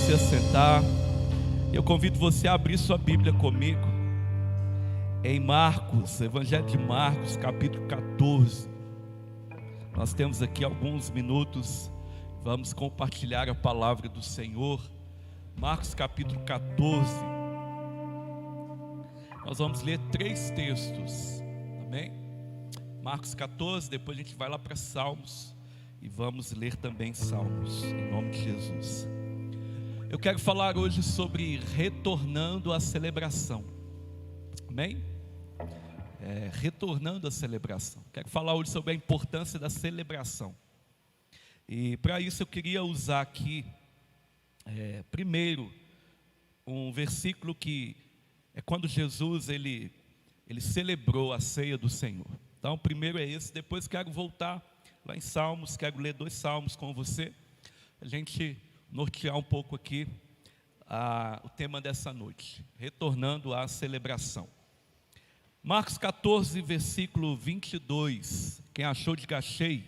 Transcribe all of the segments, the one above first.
se assentar. Eu convido você a abrir sua Bíblia comigo em Marcos, Evangelho de Marcos, capítulo 14. Nós temos aqui alguns minutos, vamos compartilhar a palavra do Senhor. Marcos capítulo 14. Nós vamos ler 3 textos, amém? Marcos 14, depois a gente vai lá para Salmos e vamos ler também Salmos, em nome de Jesus. Eu quero falar hoje sobre retornando à celebração, amém? Retornando à celebração. Quero falar hoje sobre a importância da celebração. E para isso eu queria usar aqui, primeiro, um versículo que é quando Jesus ele celebrou a ceia do Senhor. Então, primeiro é esse. Depois quero voltar lá em Salmos, quero ler 2 Salmos com você, a gente nortear um pouco aqui o tema dessa noite, retornando à celebração. Marcos 14, versículo 22, quem achou, diga achei.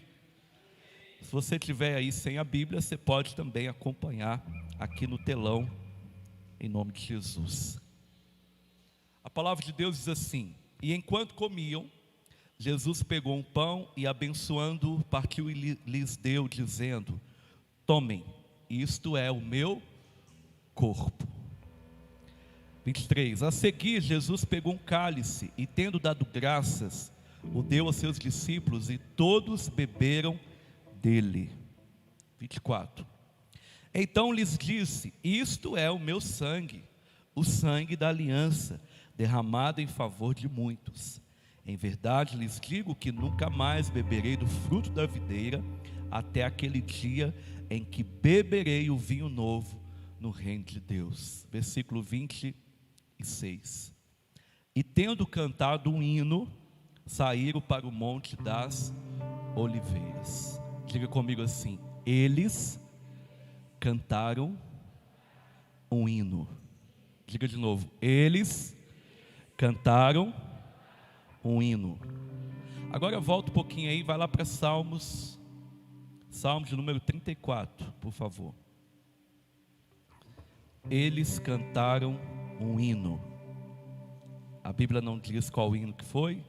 Se você tiver aí sem a Bíblia, você pode também acompanhar aqui no telão, em nome de Jesus. A palavra de Deus diz assim: e enquanto comiam, Jesus pegou um pão e, abençoando, partiu e lhes deu, dizendo: tomem, isto é o meu corpo. 23, a seguir Jesus pegou um cálice e, tendo dado graças, o deu aos seus discípulos e todos beberam dele. 24, então lhes disse: isto é o meu sangue, o sangue da aliança, derramado em favor de muitos. Em verdade lhes digo que nunca mais beberei do fruto da videira, até aquele dia em que beberei o vinho novo no reino de Deus. Versículo 26, e tendo cantado um hino, saíram para o monte das oliveiras. Diga comigo assim: eles cantaram um hino. Diga de novo: eles cantaram um hino. Agora volta um pouquinho aí, vai lá para Salmos de número 34, por favor. Eles cantaram um hino. A Bíblia não diz qual hino que foi,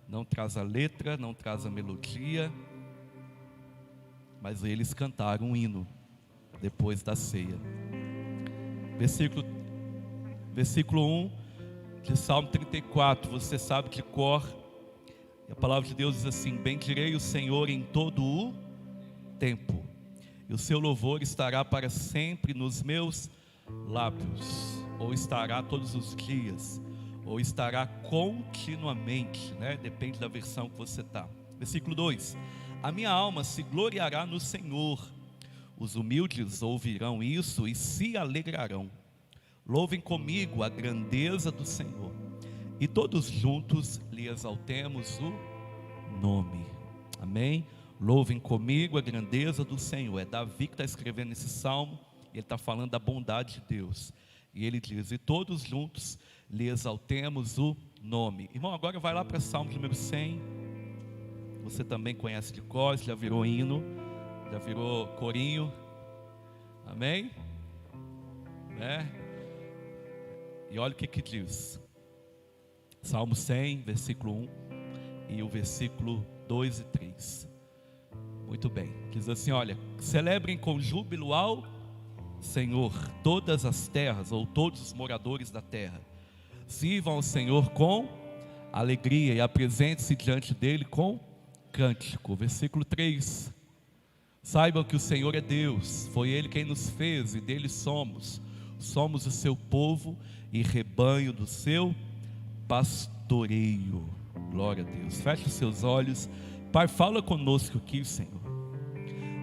não traz a letra, não traz a melodia, mas eles cantaram um hino depois da ceia. Versículo 1 de Salmo 34, você sabe de cor. E a palavra de Deus diz assim: bendirei o Senhor em todo o tempo, e o seu louvor estará para sempre nos meus lábios. Ou estará todos os dias, ou estará continuamente, depende da versão que você está. Versículo 2, a minha alma se gloriará no Senhor, os humildes ouvirão isso e se alegrarão. Louvem comigo a grandeza do Senhor, e todos juntos lhe exaltemos o nome. Amém? Louvem comigo a grandeza do Senhor. É Davi que está escrevendo esse salmo, ele está falando da bondade de Deus. E ele diz: e todos juntos lhe exaltemos o nome. Irmão, agora vai lá para Salmo número 100. Você também conhece de cor, já virou hino, já virou corinho. Amém? E olha o que diz Salmo 100, versículo 1 e o versículo 2 e 3. Muito bem, diz assim: olha, celebrem com júbilo ao Senhor todas as terras, ou todos os moradores da terra. Sirvam ao Senhor com alegria e apresente-se diante dele com cântico. Versículo 3, saibam que o Senhor é Deus, foi Ele quem nos fez e dele somos o seu povo e rebanho do seu pastoreio. Glória a Deus. Feche os seus olhos. Pai, fala conosco aqui, Senhor.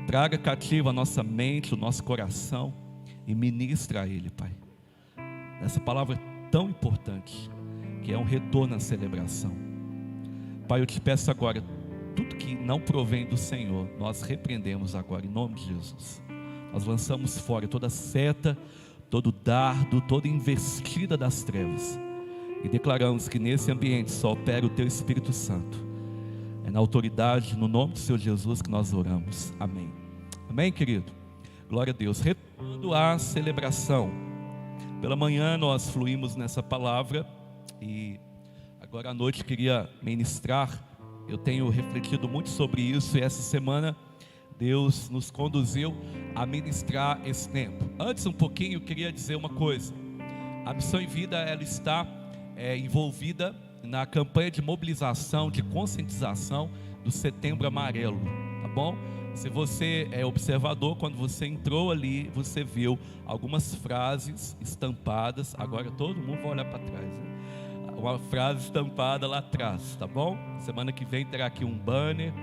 Traga cativo a nossa mente, o nosso coração, e ministra a Ele, Pai, essa palavra tão importante, que é um retorno à celebração. Pai, eu te peço agora, tudo que não provém do Senhor, nós repreendemos agora, em nome de Jesus. Nós lançamos fora toda seta, todo dardo, toda investida das trevas, e declaramos que nesse ambiente só opera o Teu Espírito Santo. É na autoridade, no nome do Senhor Jesus que nós oramos. Amém. Amém, querido? Glória a Deus. Retornando à celebração. Pela manhã nós fluímos nessa palavra e agora à noite queria ministrar. Eu tenho refletido muito sobre isso e essa semana Deus nos conduziu a ministrar esse tempo. Antes um pouquinho eu queria dizer uma coisa. A Missão em Vida ela está envolvida na campanha de mobilização, de conscientização do Setembro Amarelo, tá bom? Se você é observador, quando você entrou ali, você viu algumas frases estampadas. Agora todo mundo vai olhar para trás, né? Uma frase estampada lá atrás, tá bom? Semana que vem terá aqui um banner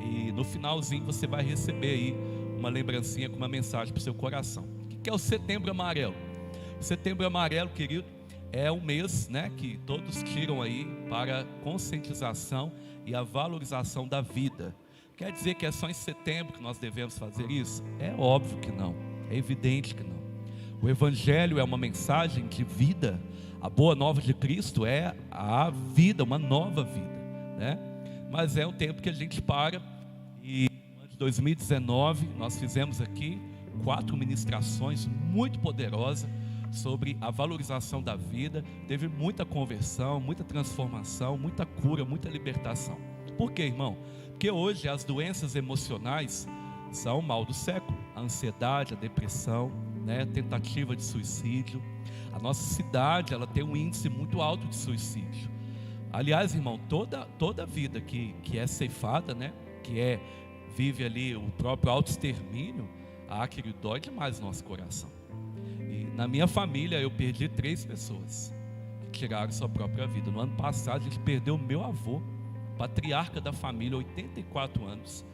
e no finalzinho você vai receber aí uma lembrancinha com uma mensagem para o seu coração. O que é o Setembro Amarelo? O Setembro Amarelo, querido, é um mês, né, que todos tiram aí para conscientização e a valorização da vida. Quer dizer que é só em setembro que nós devemos fazer isso? É óbvio que não, é evidente que não. O Evangelho é uma mensagem de vida. A boa nova de Cristo é a vida, uma nova vida, né? Mas é um tempo que a gente para. E no ano de 2019 nós fizemos aqui 4 ministrações muito poderosas sobre a valorização da vida. Teve muita conversão, muita transformação, muita cura, muita libertação. Por quê, irmão? Porque hoje as doenças emocionais são o mal do século. A ansiedade, a depressão, né? Tentativa de suicídio. A nossa cidade ela tem um índice muito alto de suicídio. Aliás, irmão, toda vida que é ceifada, né? Vive ali o próprio autoextermínio, querido, dói demais no nosso coração. E na minha família eu perdi 3 pessoas que tiraram sua própria vida. No ano passado a gente perdeu o meu avô, patriarca da família, 84 anos.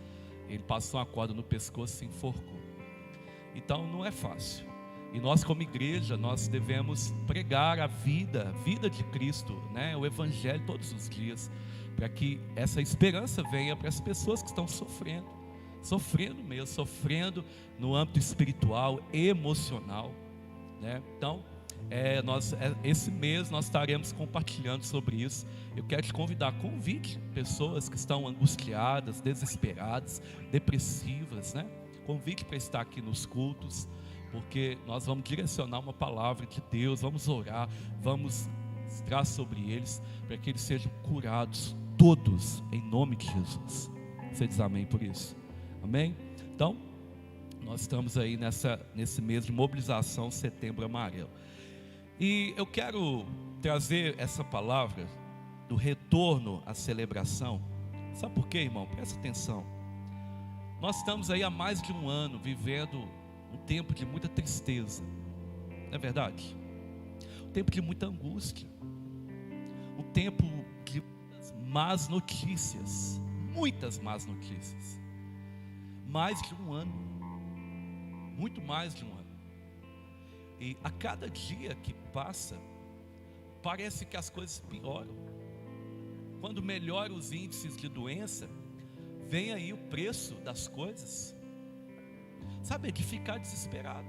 Ele passou uma corda no pescoço e se enforcou. Então não é fácil. E nós como igreja, nós devemos pregar a vida de Cristo, né? O Evangelho todos os dias, para que essa esperança venha para as pessoas que estão sofrendo mesmo, sofrendo no âmbito espiritual, emocional, né? Então, esse mês nós estaremos compartilhando sobre isso. Eu quero te convidar, convide pessoas que estão angustiadas, desesperadas, depressivas, né? Convide para estar aqui nos cultos, porque nós vamos direcionar uma palavra de Deus, vamos orar, vamos ministrar sobre eles, para que eles sejam curados todos, em nome de Jesus. Você diz amém por isso? Amém? Então, nós estamos aí nesse mês de mobilização, Setembro Amarelo. E eu quero trazer essa palavra do retorno à celebração. Sabe por quê, irmão? Presta atenção. Nós estamos aí há mais de um ano vivendo um tempo de muita tristeza, não é verdade? Um tempo de muita angústia, um tempo de más notícias, muitas más notícias. Mais de um ano, muito mais de um ano. E a cada dia que passa, parece que as coisas pioram. Quando melhoram os índices de doença, vem aí o preço das coisas. Sabe, de ficar desesperado.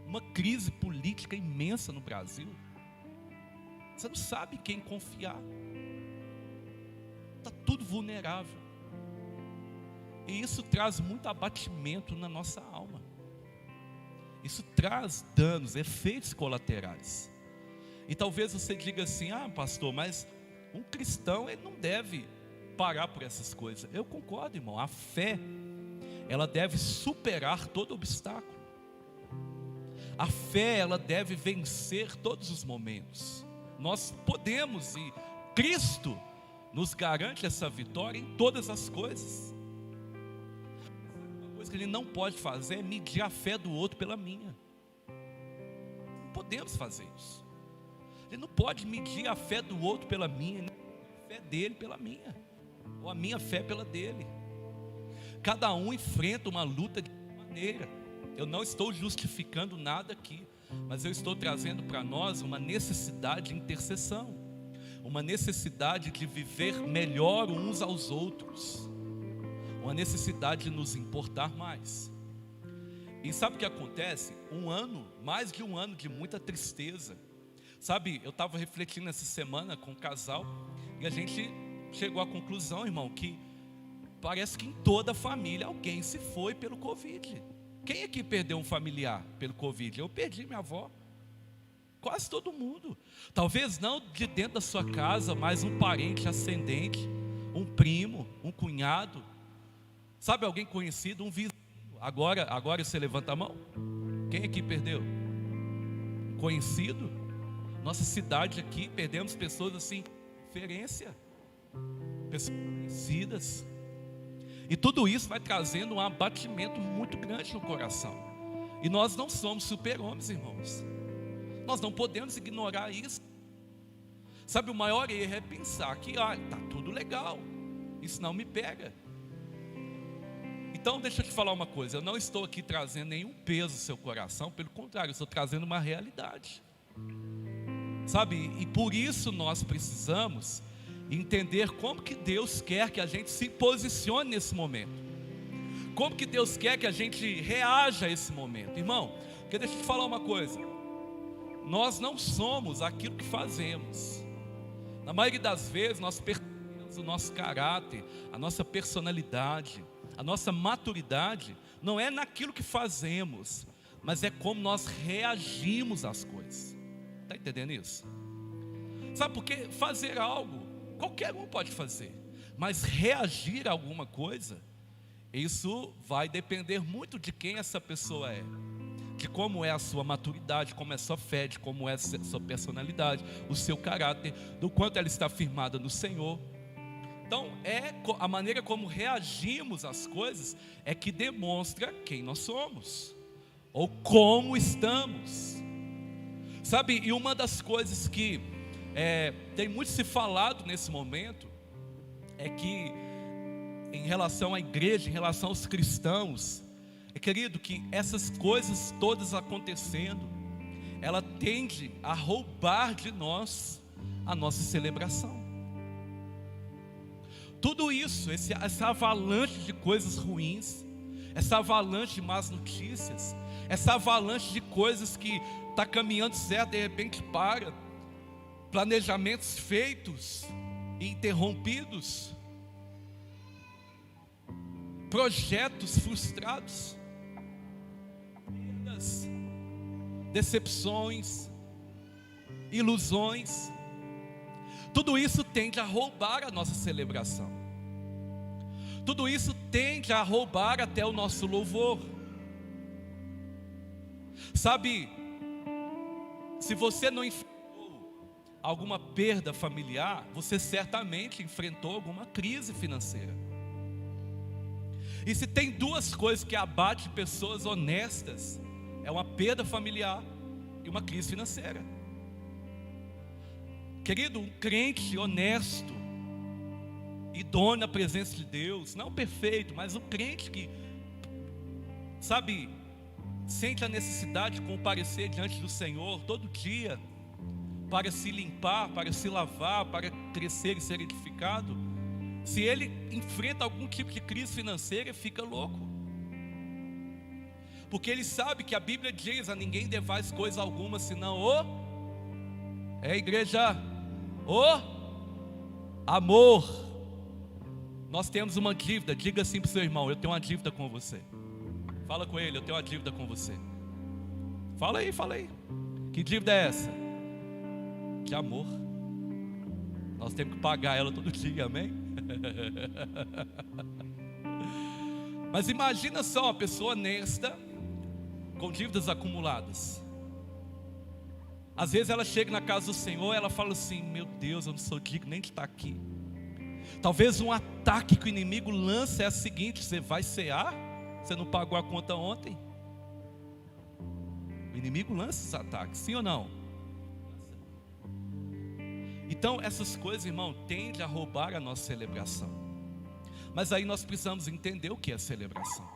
Uma crise política imensa no Brasil. Você não sabe quem confiar. Está tudo vulnerável. E isso traz muito abatimento na nossa alma. Isso traz danos, efeitos colaterais. E talvez você diga assim: pastor, mas um cristão ele não deve parar por essas coisas. Eu concordo, irmão. A fé, ela deve superar todo obstáculo. A fé, ela deve vencer todos os momentos. Nós podemos, e Cristo nos garante essa vitória em todas as coisas. Uma coisa que Ele não pode fazer é medir a fé do outro pela minha. Não podemos fazer isso. Ele não pode medir a fé do outro pela minha, nem a fé dele pela minha, ou a minha fé pela dele. Cada um enfrenta uma luta de maneira. Eu não estou justificando nada aqui, mas eu estou trazendo para nós uma necessidade de intercessão, uma necessidade de viver melhor uns aos outros, uma necessidade de nos importar mais. E sabe o que acontece? Mais de um ano de muita tristeza. Sabe, eu estava refletindo essa semana com um casal e a gente chegou à conclusão, irmão, que parece que em toda a família alguém se foi pelo Covid. Quem aqui perdeu um familiar pelo Covid? Eu perdi minha avó. Quase todo mundo. Talvez não de dentro da sua casa, mas um parente ascendente, um primo, um cunhado. Sabe, alguém conhecido, um vizinho. Agora você levanta a mão. Quem aqui perdeu? Conhecido? Nossa cidade aqui, perdemos pessoas assim, referência. Pessoas conhecidas. E tudo isso vai trazendo um abatimento muito grande no coração. E nós não somos super-homens, irmãos. Nós não podemos ignorar isso. Sabe, o maior erro é pensar que está tudo legal, isso não me pega. Então deixa eu te falar uma coisa, eu não estou aqui trazendo nenhum peso no seu coração, pelo contrário, eu estou trazendo uma realidade. Sabe, e por isso nós precisamos entender como que Deus quer que a gente se posicione nesse momento. Como que Deus quer que a gente reaja a esse momento. Irmão, deixa eu te falar uma coisa. Nós não somos aquilo que fazemos. Na maioria das vezes nós perdemos o nosso caráter, a nossa personalidade, a nossa maturidade. Não é naquilo que fazemos, mas é como nós reagimos às coisas. Está entendendo isso? Sabe, porque fazer algo, qualquer um pode fazer. Mas reagir a alguma coisa, isso vai depender muito de quem essa pessoa é. De como é a sua maturidade, como é a sua fé, de como é a sua personalidade, o seu caráter, do quanto ela está firmada no Senhor. Então, a maneira como reagimos às coisas é que demonstra quem nós somos, ou como estamos. Sabe, e uma das coisas que tem muito se falado nesse momento, é que em relação à igreja, em relação aos cristãos, querido, que essas coisas todas acontecendo, ela tende a roubar de nós a nossa celebração. Tudo isso, essa avalanche de coisas ruins, essa avalanche de más notícias, essa avalanche de coisas que está caminhando certo, de repente para, planejamentos feitos e interrompidos, projetos frustrados, decepções, ilusões, tudo isso tende a roubar a nossa celebração. Tudo isso tende a roubar até o nosso louvor. Sabe, se você não enfrentou alguma perda familiar, você certamente enfrentou alguma crise financeira. E se tem duas coisas que abatem pessoas honestas, é uma perda familiar e uma crise financeira. Querido, um crente honesto, idôneo na presença de Deus, não perfeito, mas um crente que, sabe, sente a necessidade de comparecer diante do Senhor todo dia, para se limpar, para se lavar, para crescer e ser edificado. Se ele enfrenta algum tipo de crise financeira, ele fica louco. Porque ele sabe que a Bíblia diz: a ninguém devais coisa alguma, senão igreja, amor. Nós temos uma dívida. Diga assim para o seu irmão: eu tenho uma dívida com você. Fala com ele: eu tenho uma dívida com você. Fala aí. Que dívida é essa? De amor. Nós temos que pagar ela todo dia, amém? Mas imagina só uma pessoa honesta, com dívidas acumuladas. Às vezes ela chega na casa do Senhor, ela fala assim: meu Deus, eu não sou digno nem de estar aqui. Talvez um ataque que o inimigo lança é a seguinte: você vai cear? Você não pagou a conta ontem? O inimigo lança esses ataques, sim ou não? Então essas coisas, irmão, tendem a roubar a nossa celebração. Mas aí nós precisamos entender o que é celebração.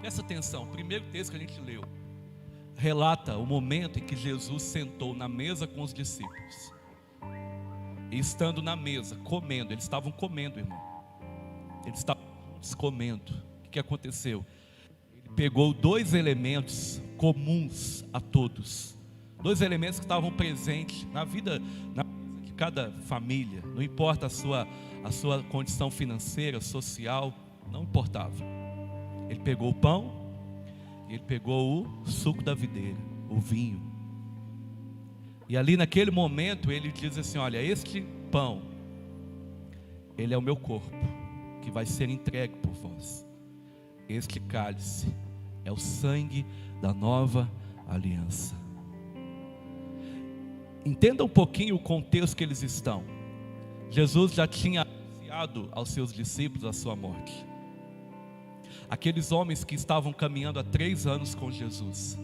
Presta atenção, o primeiro texto que a gente leu relata o momento em que Jesus sentou na mesa com os discípulos. E estando na mesa, comendo, eles estavam comendo, irmão. Eles estavam comendo. O que aconteceu? Ele pegou dois elementos comuns a todos. Dois elementos que estavam presentes na vida de cada família. Não importa a sua condição financeira, social, não importava. Ele pegou o pão E ele pegou o suco da videira, o vinho. E ali naquele momento ele diz assim: olha, este pão, ele é o meu corpo, que vai ser entregue por vós. Este cálice é o sangue da nova aliança. Entenda um pouquinho o contexto que eles estão. Jesus já tinha anunciado aos seus discípulos a sua morte. Aqueles homens que estavam caminhando há 3 anos com Jesus,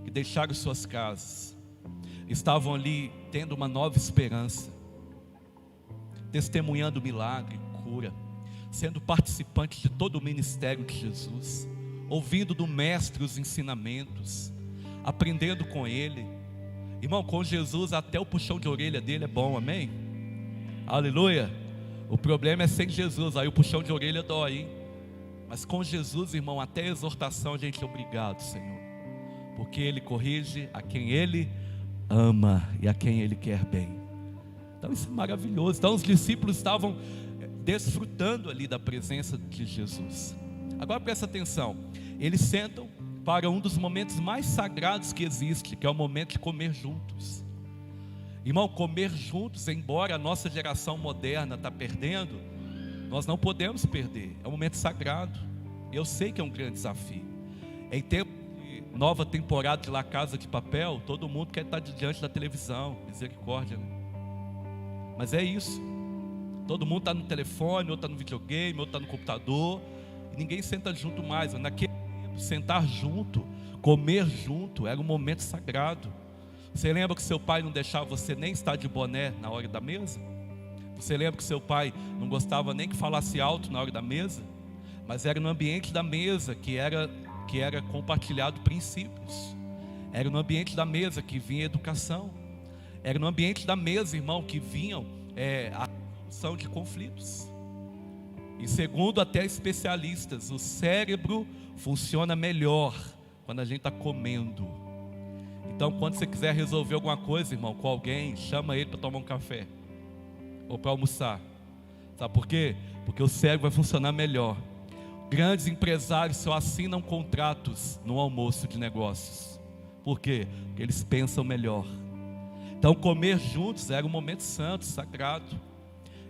que deixaram suas casas, estavam ali tendo uma nova esperança, testemunhando milagre, cura, sendo participantes de todo o ministério de Jesus, ouvindo do Mestre os ensinamentos, aprendendo com Ele. Irmão, com Jesus até o puxão de orelha dele é bom, amém? Aleluia. O problema é sem Jesus, aí o puxão de orelha dói, hein? Mas com Jesus, irmão, até a exortação a gente é obrigado, Senhor, porque Ele corrige a quem Ele ama e a quem Ele quer bem. Então isso é maravilhoso. Então os discípulos estavam desfrutando ali da presença de Jesus. Agora presta atenção, eles sentam para um dos momentos mais sagrados que existe, que é o momento de comer juntos. Irmão, comer juntos, embora a nossa geração moderna está perdendo, nós não podemos perder, é um momento sagrado. Eu sei que é um grande desafio. Em tempo de nova temporada de La Casa de Papel, todo mundo quer estar diante da televisão, misericórdia, né? Mas é isso, todo mundo está no telefone, outro está no videogame, outro está no computador, e ninguém senta junto mais. Naquele tempo, sentar junto, comer junto, era um momento sagrado. Você lembra que seu pai não deixava você nem estar de boné na hora da mesa? Você lembra que seu pai não gostava nem que falasse alto na hora da mesa? Mas era no ambiente da mesa que era compartilhado princípios. Era no ambiente da mesa que vinha educação. Era no ambiente da mesa, irmão, que vinham a solução de conflitos. E segundo até especialistas, o cérebro funciona melhor quando a gente está comendo. Então quando você quiser resolver alguma coisa, irmão, com alguém, chama ele para tomar um café ou para almoçar. Sabe por quê? Porque o cérebro vai funcionar melhor. Grandes empresários só assinam contratos no almoço de negócios. Por quê? Porque eles pensam melhor. Então comer juntos era um momento santo, sagrado.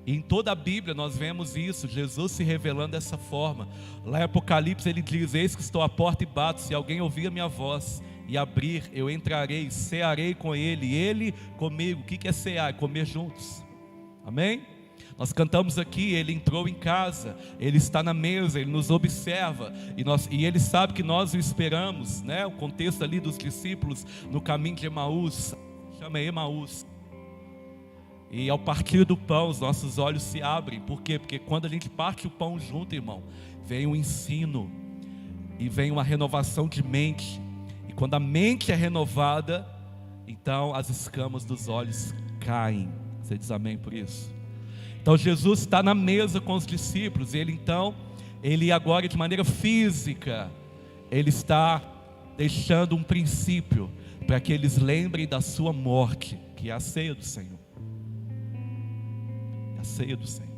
E em toda a Bíblia nós vemos isso, Jesus se revelando dessa forma. Lá em Apocalipse ele diz: eis que estou à porta e bato, se alguém ouvir a minha voz e abrir, eu entrarei, cearei com ele, e ele comigo. O que é cear? É comer juntos. Amém? Nós cantamos aqui, ele entrou em casa, ele está na mesa, ele nos observa, e ele sabe que nós o esperamos, né? O contexto ali dos discípulos no caminho de Emaús, chama Emaús. E ao partir do pão, os nossos olhos se abrem. Por quê? Porque quando a gente parte o pão junto, irmão, vem um ensino, e vem uma renovação de mente. E quando a mente é renovada, então as escamas dos olhos caem. Você diz amém por isso? Então Jesus está na mesa com os discípulos, e ele agora de maneira física, ele está deixando um princípio, para que eles lembrem da sua morte, que é a ceia do Senhor. É a ceia do Senhor.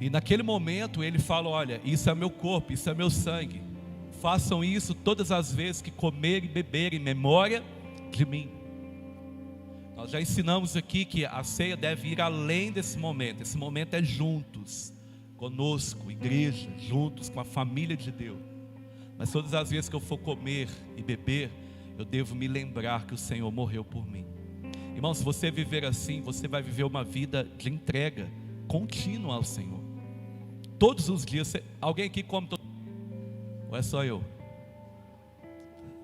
E naquele momento ele fala: olha, isso é meu corpo, isso é meu sangue. Façam isso todas as vezes que comerem e beberem em memória de mim. Nós já ensinamos aqui que a ceia deve ir além desse momento. Esse momento é juntos, conosco, igreja, juntos com a família de Deus. Mas todas as vezes que eu for comer e beber, eu devo me lembrar que o Senhor morreu por mim. Irmão, se você viver assim, você vai viver uma vida de entrega contínua ao Senhor. Todos os dias. Alguém aqui come todo dia? Ou é só eu?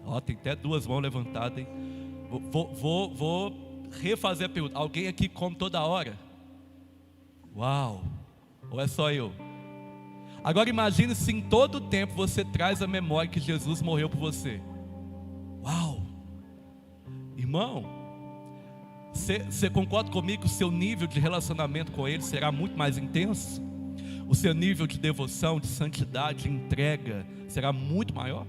Ó, tem até 2 mãos levantadas, hein? Vou refazer a pergunta. Alguém aqui come toda hora? Uau! Ou é só eu? Agora imagine se em todo o tempo você traz a memória que Jesus morreu por você. Uau! Irmão, você concorda comigo que o seu nível de relacionamento com Ele será muito mais intenso? O seu nível de devoção, de santidade, de entrega será muito maior?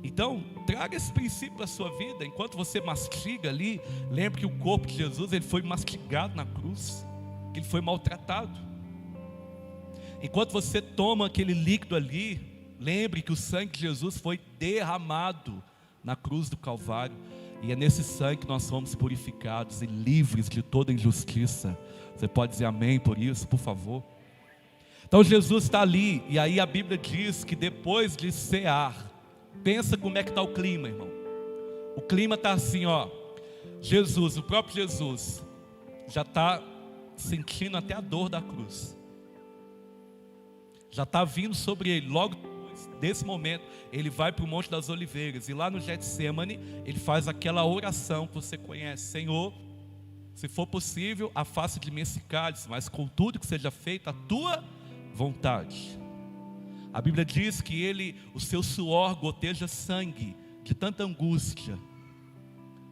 Então, traga esse princípio para a sua vida. Enquanto você mastiga ali, lembre que o corpo de Jesus, ele foi mastigado na cruz, que ele foi maltratado. Enquanto você toma aquele líquido ali, Lembre que o sangue de Jesus foi derramado na cruz do Calvário, e é nesse sangue que nós fomos purificados e livres de toda injustiça. Você pode dizer amém por isso, por favor? Então Jesus está ali, e aí a Bíblia diz que depois de cear, pensa como é que está o clima, irmão. O clima está assim, ó. Jesus, o próprio Jesus, já está sentindo até a dor da cruz. Já está vindo sobre ele. Logo depois desse momento, ele vai para o Monte das Oliveiras. E lá no Getsemane, ele faz aquela oração que você conhece. Senhor, se for possível, afasta de mim esse cálice, mas contudo que seja feita a tua vontade. A Bíblia diz que o seu suor goteja sangue, de tanta angústia.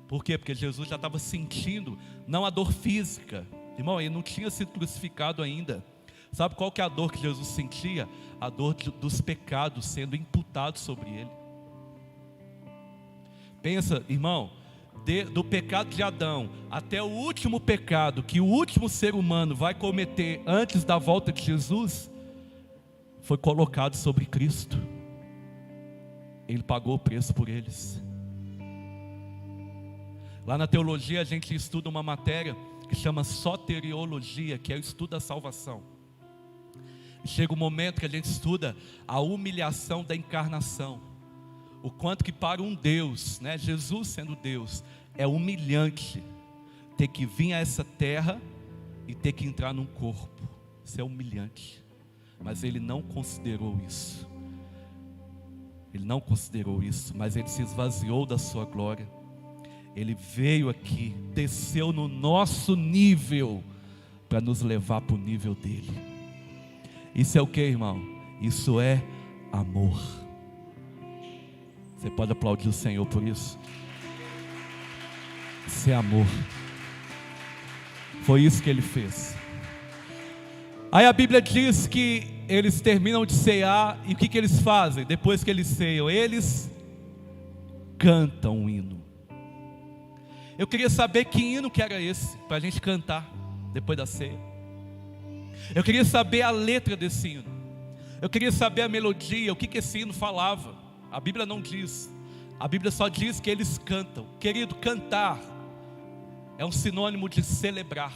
Por quê? Porque Jesus já estava sentindo, não a dor física. Irmão, ele não tinha sido crucificado ainda. Sabe qual que é a dor que Jesus sentia? A dor dos pecados sendo imputados sobre ele. Pensa, irmão, do pecado de Adão até o último pecado que o último ser humano vai cometer antes da volta de Jesus, foi colocado sobre Cristo. Ele pagou o preço por eles. Lá na teologia a gente estuda uma matéria que chama soteriologia, que é o estudo da salvação. Chega um momento que a gente estuda a humilhação da encarnação. O quanto que para um Deus, né, Jesus sendo Deus, é humilhante ter que vir a essa terra e ter que entrar num corpo. Isso é humilhante. Mas ele não considerou isso. Ele não considerou isso, mas ele se esvaziou da sua glória. Ele veio aqui, desceu no nosso nível, para nos levar para o nível dele. Isso é o que, irmão? Isso é amor. Você pode aplaudir o Senhor por isso? Isso é amor. Foi isso que ele fez. Aí a Bíblia diz que eles terminam de cear, e o que eles fazem? Depois que eles ceiam, eles cantam um hino. Eu queria saber que hino que era esse, para a gente cantar depois da ceia. Eu queria saber a letra desse hino. Eu queria saber a melodia, o que esse hino falava. A Bíblia não diz. A Bíblia só diz que eles cantam. Querido, cantar é um sinônimo de celebrar.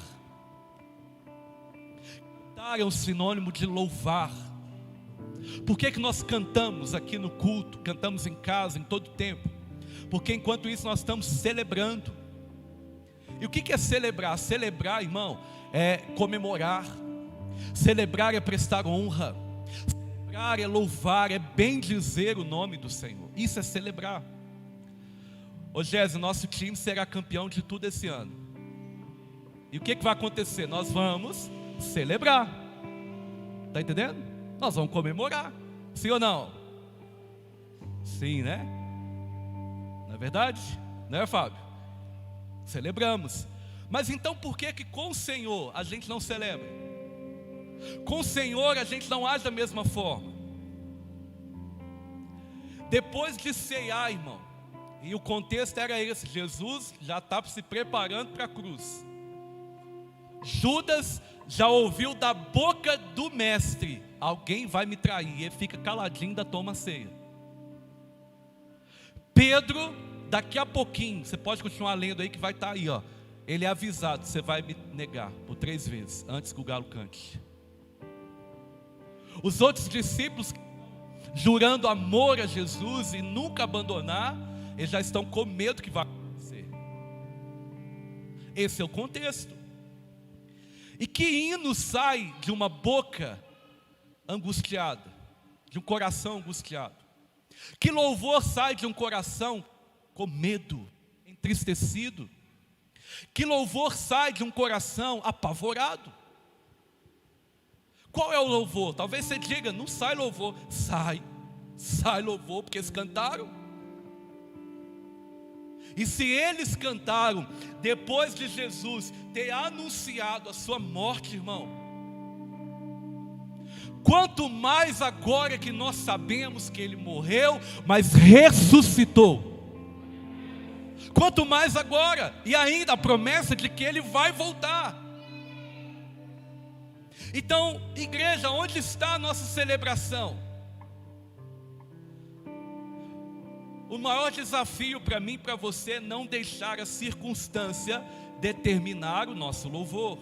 Cantar é um sinônimo de louvar. Por que nós cantamos aqui no culto, cantamos em casa, em todo tempo? Porque enquanto isso nós estamos celebrando. E o que é celebrar? Celebrar, irmão, é comemorar. Celebrar é prestar honra. Celebrar é louvar, é bendizer o nome do Senhor. Isso é celebrar. Ô Gési, nosso time será campeão de tudo esse ano. E o que vai acontecer? Nós vamos celebrar. Está entendendo? Nós vamos comemorar. Sim ou não? Sim, né? Não é verdade? Não é, Fábio? Celebramos. Mas então por que com o Senhor a gente não celebra? Com o Senhor a gente não age da mesma forma. Depois de ceiar, irmão, e o contexto era esse: Jesus já estava se preparando para a cruz. Judas já ouviu da boca do mestre: alguém vai me trair. E ele fica caladinho, da toma a ceia. Pedro, daqui a pouquinho, você pode continuar lendo aí que vai estar aí, ó. Ele é avisado: você vai me negar por 3 vezes antes que o galo cante. Os outros discípulos, jurando amor a Jesus e nunca abandonar, eles já estão com medo que vai acontecer. Esse é o contexto. E que hino sai de uma boca angustiada, de um coração angustiado? Que louvor sai de um coração com medo, entristecido? Que louvor sai de um coração apavorado? Qual é o louvor? Talvez você diga: não sai louvor. Sai louvor, porque eles cantaram. E se eles cantaram depois de Jesus ter anunciado a sua morte, irmão, quanto mais agora que nós sabemos que ele morreu, mas ressuscitou. Quanto mais agora, e ainda a promessa de que ele vai voltar. Então, igreja, onde está a nossa celebração? O maior desafio para mim e para você é não deixar a circunstância determinar o nosso louvor.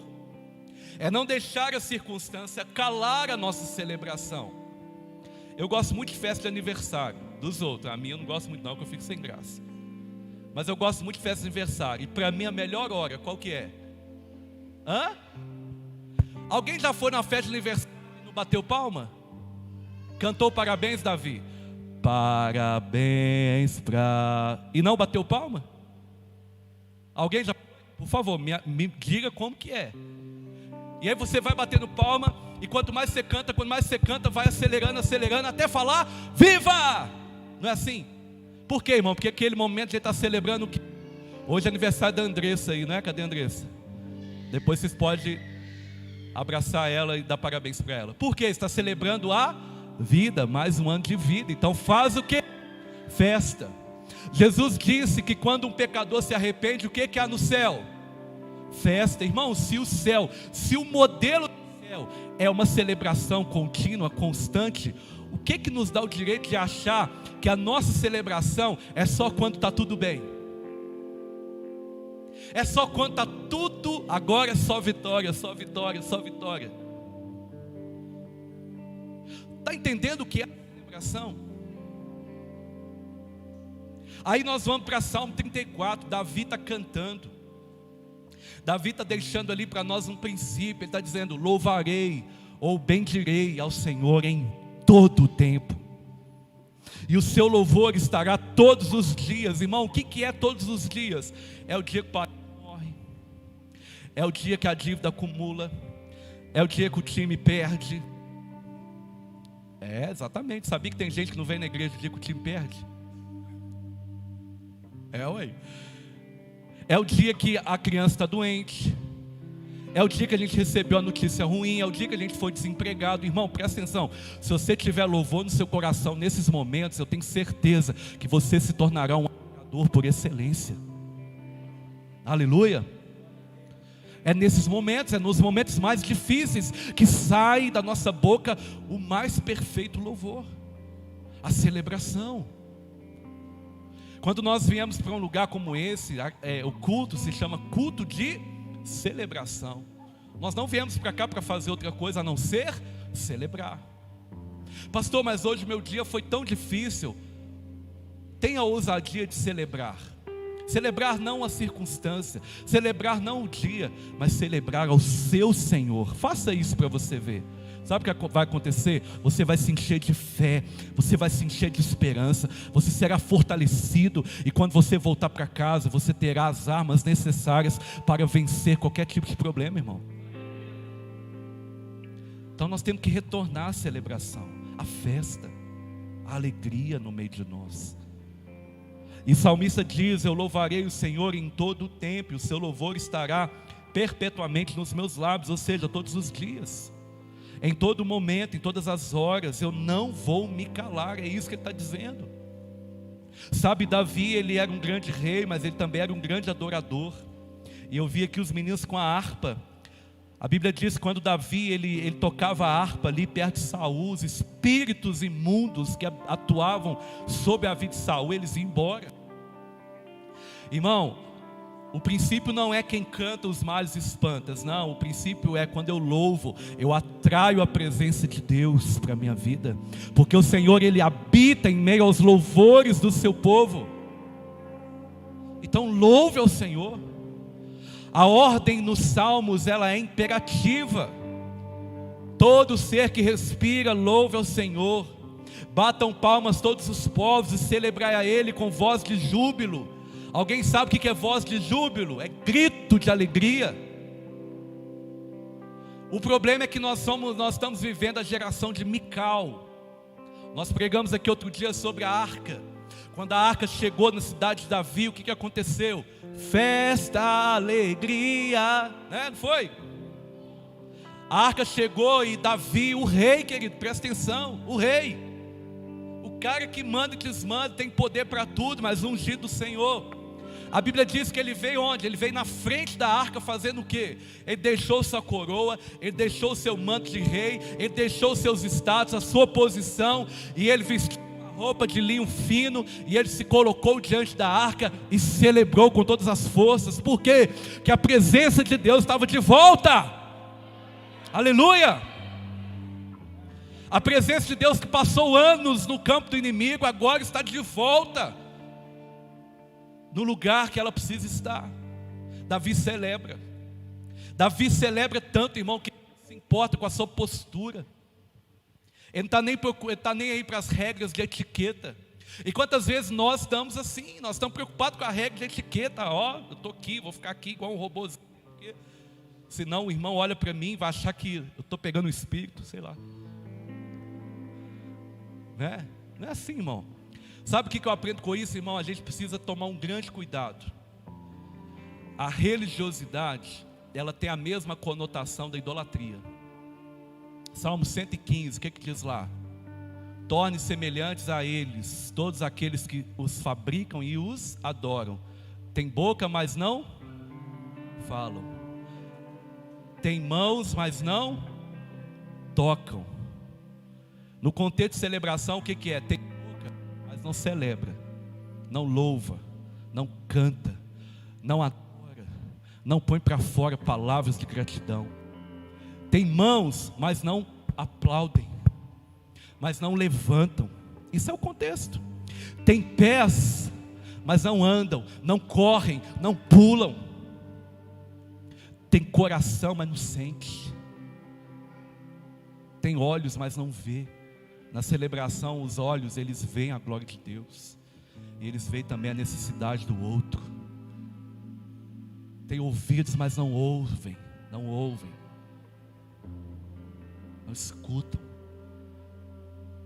É não deixar a circunstância calar a nossa celebração. Eu gosto muito de festa de aniversário dos outros. A minha eu não gosto muito não, porque eu fico sem graça. Mas eu gosto muito de festa de aniversário. E para mim a melhor hora, qual que é? Alguém já foi na festa de aniversário e não bateu palma? Cantou parabéns, Davi? Parabéns pra... E não bateu palma? Alguém já... Por favor, me diga como que é. E aí você vai batendo palma, e quanto mais você canta, vai acelerando, até falar, viva! Não é assim? Por quê, irmão? Porque aquele momento a gente está celebrando o que? Hoje é aniversário da Andressa aí, né? Cadê a Andressa? Depois vocês podem abraçar ela e dar parabéns para ela. Por quê? Está celebrando a vida, mais um ano de vida. Então faz o quê? Festa. Jesus disse que quando um pecador se arrepende, o que há no céu? Festa. Irmão, se o modelo do céu é uma celebração contínua, constante, o que nos dá o direito de achar que a nossa celebração é só quando está tudo bem? É só quando está tudo, agora é só vitória, só vitória, só vitória. Está entendendo o que é a celebração? Aí nós vamos para Salmo 34, Davi está cantando. Davi está deixando ali para nós um princípio. Ele está dizendo, louvarei ou bendirei ao Senhor em todo o tempo. E o seu louvor estará todos os dias. Irmão, o que é todos os dias? É o dia que o pai morre. É o dia que a dívida acumula. É o dia que o time perde. É, exatamente. Sabia que tem gente que não vem na igreja no dia que o time perde? É o dia que a criança está doente. É o dia que a gente recebeu a notícia ruim. É o dia que a gente foi desempregado. Irmão, presta atenção. Se você tiver louvor no seu coração nesses momentos, eu tenho certeza que você se tornará um adorador por excelência. Aleluia. É nesses momentos, é nos momentos mais difíceis que sai da nossa boca o mais perfeito louvor, a celebração. Quando nós viemos para um lugar como esse, o culto se chama culto de celebração. Nós não viemos para cá para fazer outra coisa a não ser celebrar. Pastor, mas hoje meu dia foi tão difícil. Tenha a ousadia de celebrar. Celebrar não a circunstância, celebrar não o dia, mas celebrar ao seu Senhor. Faça isso para você ver. Sabe o que vai acontecer? Você vai se encher de fé, você vai se encher de esperança, você será fortalecido, e quando você voltar para casa, você terá as armas necessárias para vencer qualquer tipo de problema, irmão. Então nós temos que retornar à celebração, à festa, à alegria no meio de nós. E o salmista diz, eu louvarei o Senhor em todo o tempo, e o seu louvor estará perpetuamente nos meus lábios, ou seja, todos os dias. Em todo momento, em todas as horas, eu não vou me calar, é isso que ele está dizendo. Sabe, Davi, ele era um grande rei, mas ele também era um grande adorador. E eu vi aqui os meninos com a harpa. A Bíblia diz que quando Davi, ele tocava a harpa ali perto de Saul, os espíritos imundos que atuavam sobre a vida de Saul, eles iam embora. Irmão, o princípio não é quem canta os males espantas, não. O princípio é quando eu louvo, eu atraio a presença de Deus para a minha vida. Porque o Senhor, Ele habita em meio aos louvores do seu povo. Então louve ao Senhor. A ordem nos salmos, ela é imperativa. Todo ser que respira, louve ao Senhor. Batam palmas todos os povos e celebrai a Ele com voz de júbilo. Alguém sabe o que é voz de júbilo? É grito de alegria. O problema é que nós estamos vivendo a geração de Mical. Nós pregamos aqui outro dia sobre a arca. Quando a arca chegou na cidade de Davi, o que aconteceu? Festa, alegria, né? Não foi? A arca chegou e Davi, o rei, querido, presta atenção, o rei, o cara que manda e desmanda, tem poder para tudo, mas ungido do Senhor. A Bíblia diz que ele veio onde? Ele veio na frente da arca fazendo o quê? Ele deixou sua coroa, ele deixou seu manto de rei, ele deixou seus status, a sua posição, e ele vestiu uma roupa de linho fino, e ele se colocou diante da arca e celebrou com todas as forças. Por quê? Porque a presença de Deus estava de volta. Aleluia! A presença de Deus que passou anos no campo do inimigo, agora está de volta no lugar que ela precisa estar. Davi celebra tanto, irmão, que se importa com a sua postura. Ele não está nem aí para as regras de etiqueta. E quantas vezes nós estamos assim, nós estamos preocupados com a regra de etiqueta. Eu estou aqui, vou ficar aqui igual um robôzinho, porque senão o irmão olha para mim e vai achar que eu estou pegando o espírito, sei lá. Não é assim, irmão. Sabe o que eu aprendo com isso, irmão? A gente precisa tomar um grande cuidado. A religiosidade, ela tem a mesma conotação da idolatria. Salmo 115, o que diz lá? Torne semelhantes a eles todos aqueles que os fabricam e os adoram. Tem boca, mas não falam. Tem mãos, mas não tocam. No contexto de celebração, o que é? Tem boca, mas não celebra, não louva, não canta, não adora, não põe para fora palavras de gratidão. Tem mãos, mas não aplaudem, mas não levantam. Isso é o contexto. Tem pés, mas não andam, não correm, não pulam. Tem coração, mas não sente. Tem olhos, mas não vê. Na celebração, os olhos, eles veem a glória de Deus, e eles veem também a necessidade do outro. Tem ouvidos, mas não ouvem, não escutam.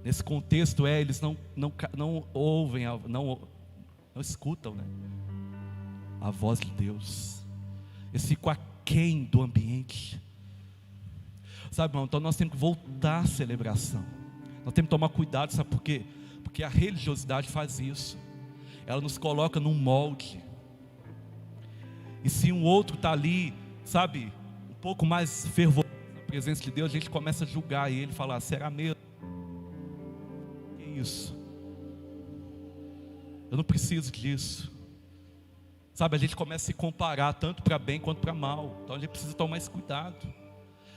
Nesse contexto eles não ouvem, não escutam, né? A voz de Deus. Eles ficam aquém do ambiente. Sabe, irmão, então nós temos que voltar à celebração. Nós temos que tomar cuidado, sabe por quê? Porque a religiosidade faz isso. Ela nos coloca num molde. E se um outro está ali, sabe, um pouco mais fervoroso na presença de Deus, a gente começa a julgar ele, falar, será mesmo? Que isso? Eu não preciso disso. Sabe, a gente começa a se comparar tanto para bem quanto para mal. Então a gente precisa tomar esse cuidado.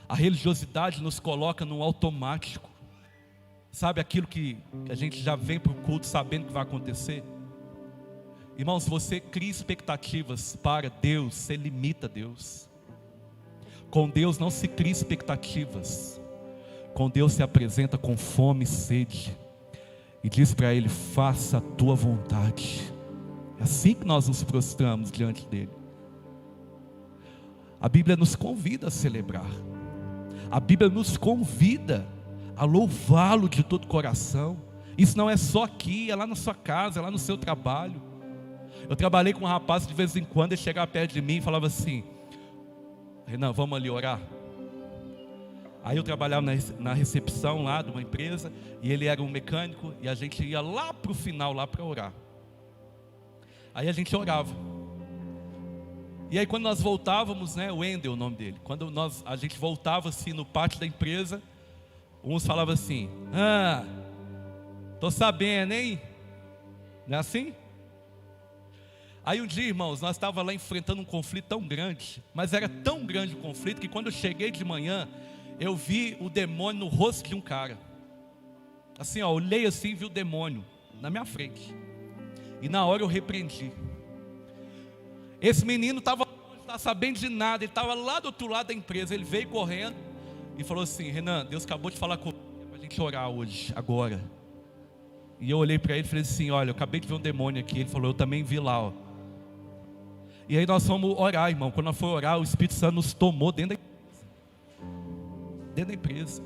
A religiosidade nos coloca num automático. Sabe aquilo que a gente já vem para o culto sabendo que vai acontecer? Irmão, se você cria expectativas para Deus, você limita Deus. Com Deus não se cria expectativas. Com Deus se apresenta com fome e sede. E diz para Ele, faça a tua vontade. É assim que nós nos prostramos diante dEle. A Bíblia nos convida a celebrar. A Bíblia nos convida a louvá-lo de todo o coração. Isso não é só aqui, é lá na sua casa, é lá no seu trabalho. Eu trabalhei com um rapaz, de vez em quando ele chegava perto de mim e falava assim, Renan, vamos ali orar? Aí eu trabalhava na recepção lá de uma empresa, e ele era um mecânico, e a gente ia lá para o final, lá para orar. Aí a gente orava. E aí quando nós voltávamos, né, o Wendel, o nome dele, quando a gente voltava assim no pátio da empresa, uns falavam assim, tô sabendo, hein? Não é assim? Aí um dia, irmãos, nós estávamos lá enfrentando um conflito tão grande, mas era tão grande o conflito, que quando eu cheguei de manhã, eu vi o demônio no rosto de um cara. Assim, ó, olhei assim e vi o demônio na minha frente. E na hora eu repreendi. Esse menino estava sabendo de nada, ele estava lá do outro lado da empresa. Ele veio correndo e falou assim, Renan, Deus acabou de falar comigo para a gente orar hoje, agora. E eu olhei para ele e falei assim, olha, eu acabei de ver um demônio aqui. Ele falou, eu também vi lá, ó. E aí nós fomos orar, irmão. Quando nós fomos orar, o Espírito Santo nos tomou dentro da empresa.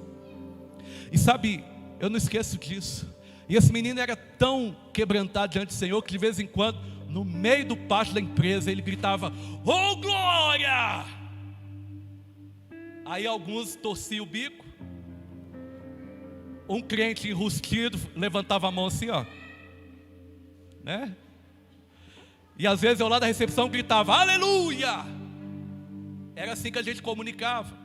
E sabe, eu não esqueço disso. E esse menino era tão quebrantado diante do Senhor, que de vez em quando, no meio do pátio da empresa, ele gritava, oh glória! Aí alguns torciam o bico. Um crente enrustido levantava a mão assim, ó, né? E às vezes eu lá da recepção gritava, aleluia! Era assim que a gente comunicava.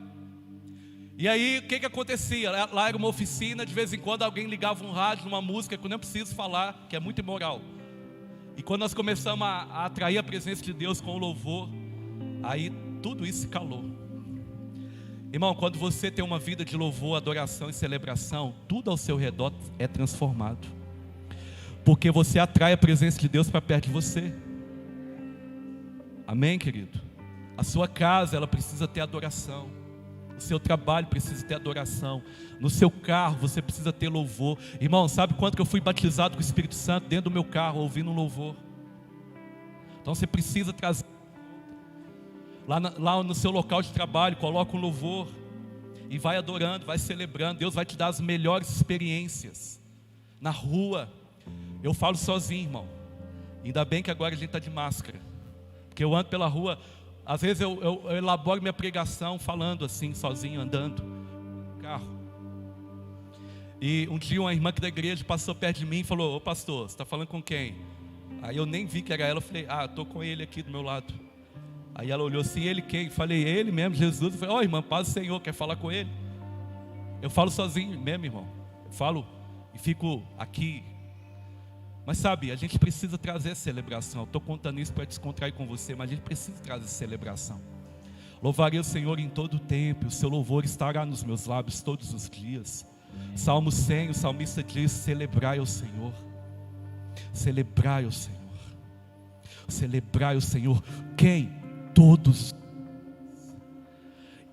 E aí, o que que acontecia? Lá era uma oficina, de vez em quando alguém ligava um rádio numa música que eu nem preciso falar, que é muito imoral. E quando nós começamos a atrair a presença de Deus com o louvor, aí tudo isso se calou. Irmão, quando você tem uma vida de louvor, adoração e celebração, tudo ao seu redor é transformado. Porque você atrai a presença de Deus para perto de você. Amém, querido? A sua casa, ela precisa ter adoração. O seu trabalho precisa ter adoração. No seu carro, você precisa ter louvor. Irmão, sabe quanto que eu fui batizado com o Espírito Santo dentro do meu carro, ouvindo um louvor? Então você precisa trazer. Lá no seu local de trabalho, coloca um louvor. E vai adorando, vai celebrando. Deus vai te dar as melhores experiências. Na rua. Eu falo sozinho, irmão. Ainda bem que agora a gente está de máscara. Porque eu ando pela rua. Às vezes eu elaboro minha pregação falando assim, sozinho, andando no carro. E um dia uma irmã aqui da igreja passou perto de mim e falou: ô pastor, você está falando com quem? Aí eu nem vi que era ela, eu falei: ah, estou com ele aqui do meu lado. Aí ela olhou assim: ele quem? Eu falei: ele mesmo, Jesus. Eu falei: ó, irmã, paz do Senhor, quer falar com ele? Eu falo sozinho mesmo, irmão. Eu falo e fico aqui. Mas sabe, a gente precisa trazer celebração. Eu estou contando isso para descontrair com você, mas a gente precisa trazer celebração. Louvarei o Senhor em todo o tempo, o seu louvor estará nos meus lábios todos os dias. Salmo 100, o salmista diz: celebrai ao Senhor. Celebrai ao Senhor. Celebrai ao Senhor. Quem? Todos.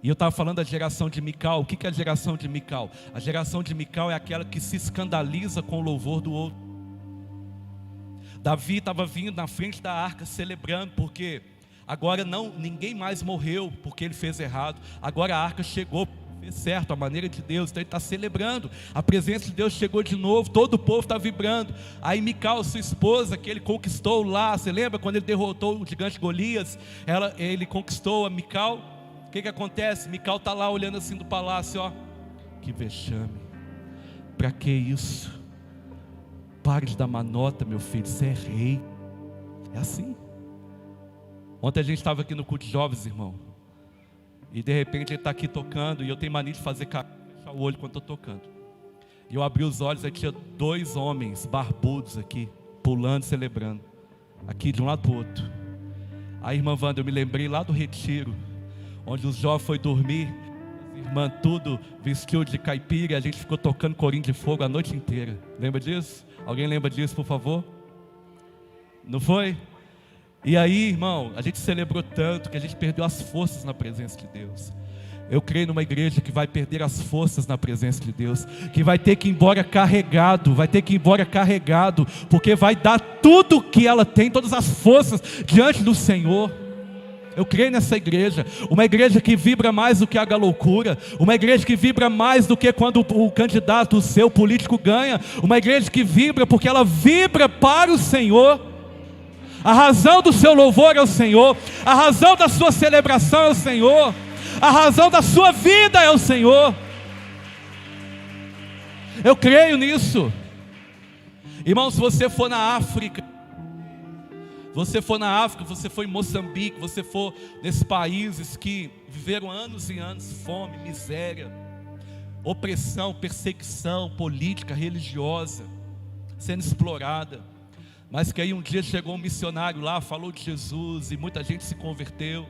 E eu estava falando da geração de Mical. O que é a geração de Mical? A geração de Mical é aquela que se escandaliza com o louvor do outro. Davi estava vindo na frente da arca celebrando, porque agora ninguém mais morreu porque ele fez errado. Agora a arca chegou, fez certo, a maneira de Deus. Então ele está celebrando, a presença de Deus chegou de novo, todo o povo está vibrando. Aí Mical, sua esposa, que ele conquistou lá, você lembra quando ele derrotou o gigante Golias? Ele conquistou a Mical. O que acontece? Mical está lá olhando assim do palácio, ó. Que vexame, para que isso? Pare de dar manota, meu filho, você é rei. É assim. Ontem a gente estava aqui no culto de jovens, irmão. E de repente ele está aqui tocando. E eu tenho mania de fazer fechar o olho quando estou tocando. E eu abri os olhos, aí tinha 2 homens barbudos aqui, pulando, celebrando. Aqui de um lado para o outro. Aí, irmã Wanda, eu me lembrei lá do retiro, onde os jovens foram dormir. As irmãs tudo vestiu de caipira. E a gente ficou tocando corinho de fogo a noite inteira. Lembra disso? Alguém lembra disso, por favor? Não foi? E aí, irmão, a gente celebrou tanto que a gente perdeu as forças na presença de Deus. Eu creio numa igreja que vai perder as forças na presença de Deus, que vai ter que ir embora carregado, porque vai dar tudo que ela tem, todas as forças diante do Senhor. Eu creio nessa igreja, uma igreja que vibra mais do que a loucura, uma igreja que vibra mais do que quando o candidato, o seu político ganha, uma igreja que vibra porque ela vibra para o Senhor. A razão do seu louvor é o Senhor, a razão da sua celebração é o Senhor, a razão da sua vida é o Senhor. Eu creio nisso. Irmão, se você for na África, você for em Moçambique, você for nesses países que viveram anos e anos, fome, miséria, opressão, perseguição política, religiosa, sendo explorada, mas que aí um dia chegou um missionário lá, falou de Jesus e muita gente se converteu.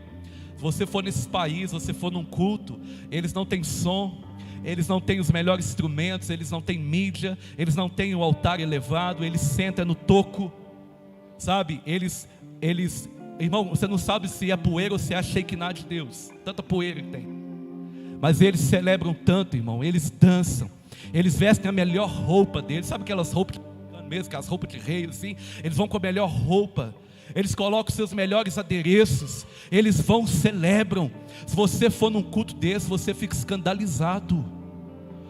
Se você for nesses países, você for num culto, eles não têm som, eles não têm os melhores instrumentos, eles não têm mídia, eles não têm o altar elevado, eles sentam no toco. Sabe, eles, irmão, você não sabe se é poeira ou se é a Shekinah de Deus, tanta poeira que tem. Mas eles celebram tanto, irmão, eles dançam, eles vestem a melhor roupa deles, sabe aquelas roupas mesmo, aquelas roupas de rei, assim, eles vão com a melhor roupa, eles colocam seus melhores adereços, eles vão, celebram. Se você for num culto desse, você fica escandalizado,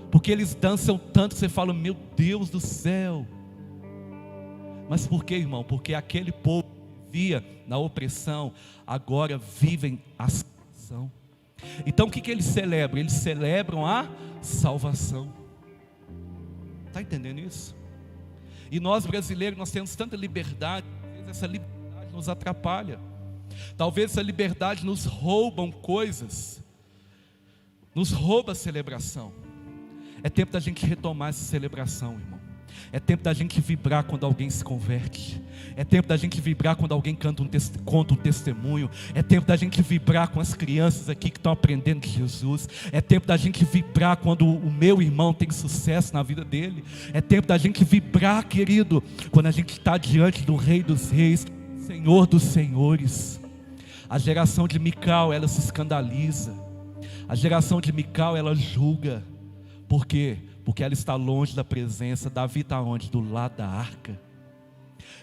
porque eles dançam tanto que você fala: meu Deus do céu. Mas por que, irmão? Porque aquele povo que vivia na opressão, agora vivem a salvação. Então o que eles celebram? Eles celebram a salvação. Está entendendo isso? E nós brasileiros, nós temos tanta liberdade, essa liberdade nos atrapalha. Talvez essa liberdade nos roubam coisas. nos rouba a celebração. É tempo da gente retomar essa celebração, irmão. É tempo da gente vibrar quando alguém se converte. É tempo da gente vibrar quando alguém conta um testemunho. É tempo da gente vibrar com as crianças aqui que estão aprendendo de Jesus. É tempo da gente vibrar quando o meu irmão tem sucesso na vida dele. É tempo da gente vibrar, querido, quando a gente está diante do Rei dos Reis, Senhor dos Senhores. A geração de Mical, ela se escandaliza. A geração de Mical, ela julga. Por quê? Porque ela está longe da presença. Davi está onde? Do lado da arca.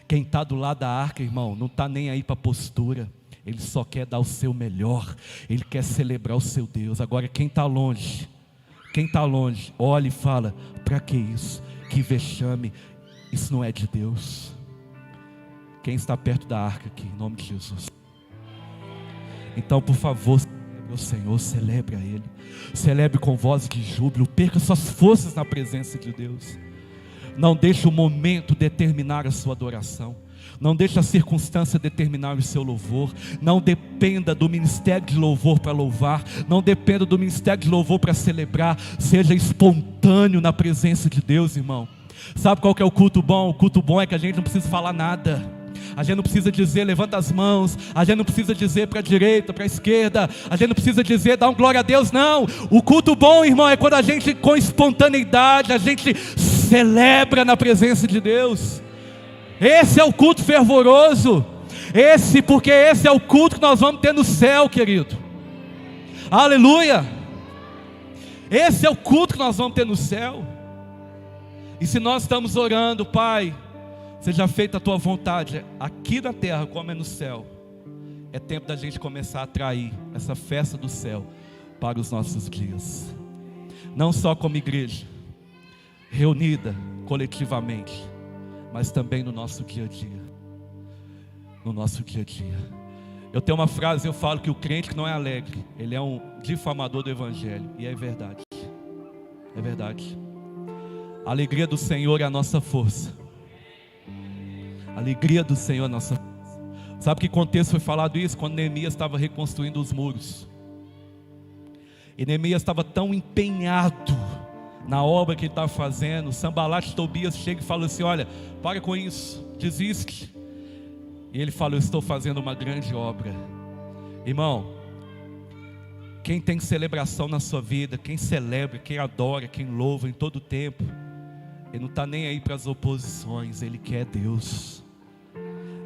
Quem está do lado da arca, irmão, não está nem aí para a postura. Ele só quer dar o seu melhor. Ele quer celebrar o seu Deus. Agora quem está longe, olha e fala: para que isso? Que vexame. Isso não é de Deus. Quem está perto da arca aqui, em nome de Jesus? Então, por favor, meu Senhor, celebre a Ele. Celebre com voz de júbilo. Perca suas forças na presença de Deus. Não deixe o momento determinar a sua adoração. Não deixe a circunstância determinar o seu louvor. Não dependa do ministério de louvor para louvar. Não dependa do ministério de louvor para celebrar. Seja espontâneo na presença de Deus, irmão. Sabe qual que é o culto bom? O culto bom é que a gente não precisa falar nada. A gente não precisa dizer levanta as mãos. A gente não precisa dizer para a direita, para a esquerda. A gente não precisa dizer dá um glória a Deus, não. O culto bom, irmão, é quando a gente com espontaneidade, a gente celebra na presença de Deus. Esse é o culto fervoroso. Porque esse é o culto que nós vamos ter no céu, querido. Aleluia. Esse é o culto que nós vamos ter no céu. E se nós estamos orando, Pai, seja feita a tua vontade aqui na terra como é no céu, é tempo da gente começar a atrair essa festa do céu para os nossos dias. Não só como igreja reunida coletivamente, mas também no nosso dia a dia. No nosso dia a dia. Eu tenho uma frase, eu falo que o crente que não é alegre, ele é um difamador do evangelho. E é verdade. É verdade. A alegria do Senhor é a nossa força. A alegria do Senhor é a nossa força. Sabe que contexto foi falado isso? Quando Neemias estava reconstruindo os muros. E Neemias estava tão empenhado na obra que ele estava fazendo. Sanbalate e Tobias chegam e falam assim: olha, para com isso, desiste. E ele fala: eu estou fazendo uma grande obra. Irmão, quem tem celebração na sua vida, quem celebra, quem adora, quem louva em todo o tempo, ele não está nem aí para as oposições. Ele quer Deus.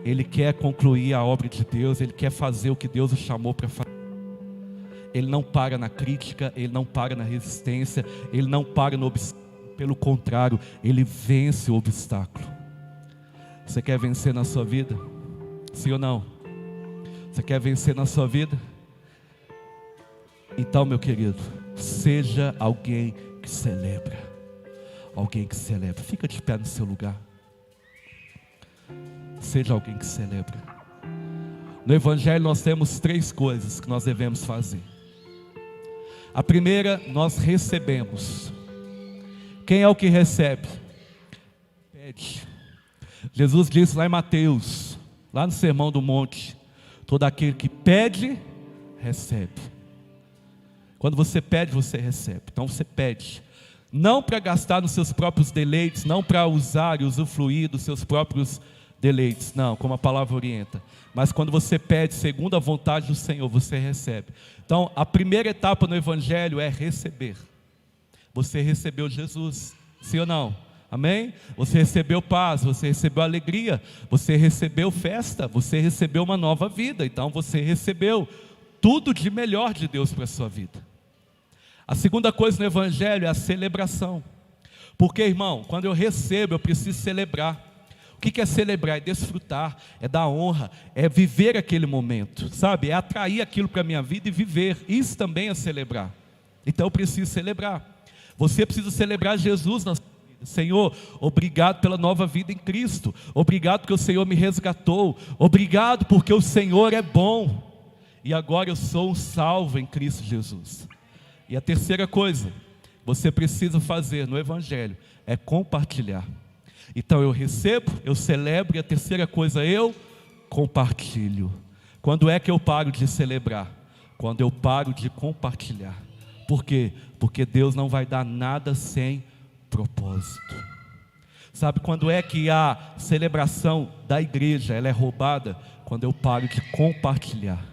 Ele quer concluir a obra de Deus. Ele quer fazer o que Deus o chamou para fazer. Ele não para na crítica, ele não para na resistência, ele não para no obstáculo. Pelo contrário, ele vence o obstáculo. Você quer vencer na sua vida? Sim ou não? Você quer vencer na sua vida? Então, meu querido, seja alguém que celebra. Alguém que celebra. Fica de pé no seu lugar. Seja alguém que celebra. No Evangelho nós temos 3 coisas que nós devemos fazer. A primeira, nós recebemos. Quem é o que recebe? Pede. Jesus disse lá em Mateus, lá no Sermão do Monte: todo aquele que pede, recebe. Quando você pede, você recebe. Então você pede, não para gastar nos seus próprios deleites, não para usar e usufruir dos seus próprios deleites, não, como a palavra orienta. Mas quando você pede segundo a vontade do Senhor, você recebe. Então a primeira etapa no Evangelho é receber. Você recebeu Jesus, sim ou não? Amém? Você recebeu paz, você recebeu alegria, você recebeu festa, você recebeu uma nova vida. Então você recebeu tudo de melhor de Deus para a sua vida. A segunda coisa no Evangelho é a celebração. Porque, irmão, quando eu recebo, eu preciso celebrar. O que é celebrar? É desfrutar, é dar honra, é viver aquele momento, sabe? É atrair aquilo para a minha vida e viver. Isso também é celebrar. Então eu preciso celebrar. Você precisa celebrar Jesus na sua vida. Senhor, obrigado pela nova vida em Cristo. Obrigado porque o Senhor me resgatou. Obrigado porque o Senhor é bom. E agora eu sou um salvo em Cristo Jesus. E a terceira coisa, você precisa fazer no Evangelho, é compartilhar. Então eu recebo, eu celebro, e a terceira coisa, eu compartilho. Quando é que eu paro de celebrar? Quando eu paro de compartilhar. por quê? Porque Deus não vai dar nada sem propósito. Sabe quando é que a celebração da igreja ela é roubada? Quando eu paro de compartilhar.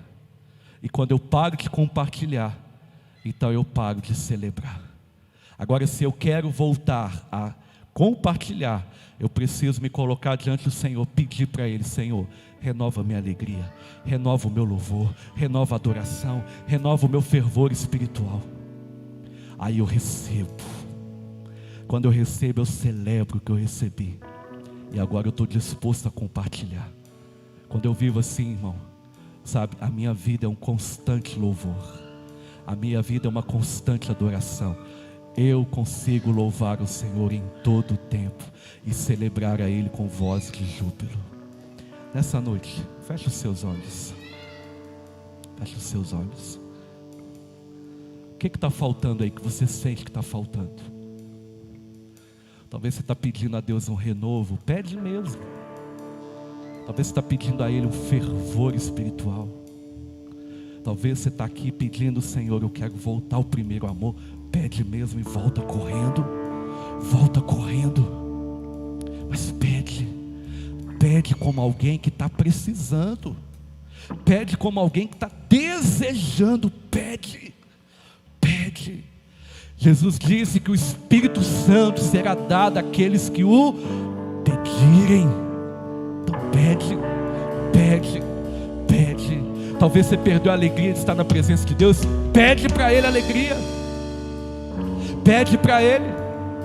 E quando eu paro de compartilhar, então eu paro de celebrar. Agora, se eu quero voltar a compartilhar, eu preciso me colocar diante do Senhor, pedir para Ele: Senhor, renova a minha alegria, renova o meu louvor, renova a adoração, renova o meu fervor espiritual. Aí eu recebo. Quando eu recebo, eu celebro o que eu recebi. E agora eu estou disposto a compartilhar. Quando eu vivo assim, irmão, sabe, a minha vida é um constante louvor. A minha vida é uma constante adoração. Eu consigo louvar o Senhor em todo o tempo e celebrar a Ele com voz de júbilo. Nessa noite, feche os seus olhos. Feche os seus olhos. O que está faltando aí que você sente que está faltando? Talvez você está pedindo a Deus um renovo. Pede mesmo. Talvez você está pedindo a Ele um fervor espiritual. Talvez você está aqui pedindo: Senhor, eu quero voltar ao primeiro amor. Pede mesmo e volta correndo. Volta correndo. Mas pede. Pede como alguém que está precisando. Pede como alguém que está desejando. Pede. Pede. Jesus disse que o Espírito Santo será dado àqueles que o pedirem. Então pede. Pede. Pede. Talvez você perdeu a alegria de estar na presença de Deus. Pede para Ele alegria. Pede para Ele.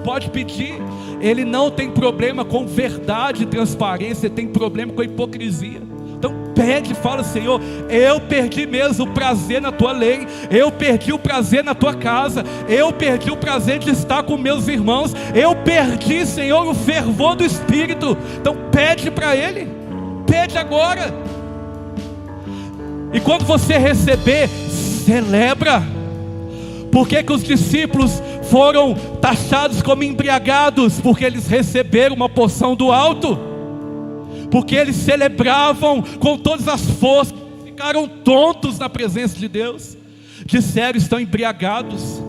Pode pedir. Ele não tem problema com verdade e transparência. Ele tem problema com hipocrisia. Então pede, fala: Senhor, eu perdi mesmo o prazer na Tua lei. Eu perdi o prazer na Tua casa. Eu perdi o prazer de estar com meus irmãos. Eu perdi, Senhor, o fervor do Espírito. Então pede para Ele. Pede agora. E quando você receber, celebra. Por que que os discípulos foram taxados como embriagados? Porque eles receberam uma porção do alto. Porque eles celebravam com todas as forças. Ficaram tontos na presença de Deus. Disseram: estão embriagados.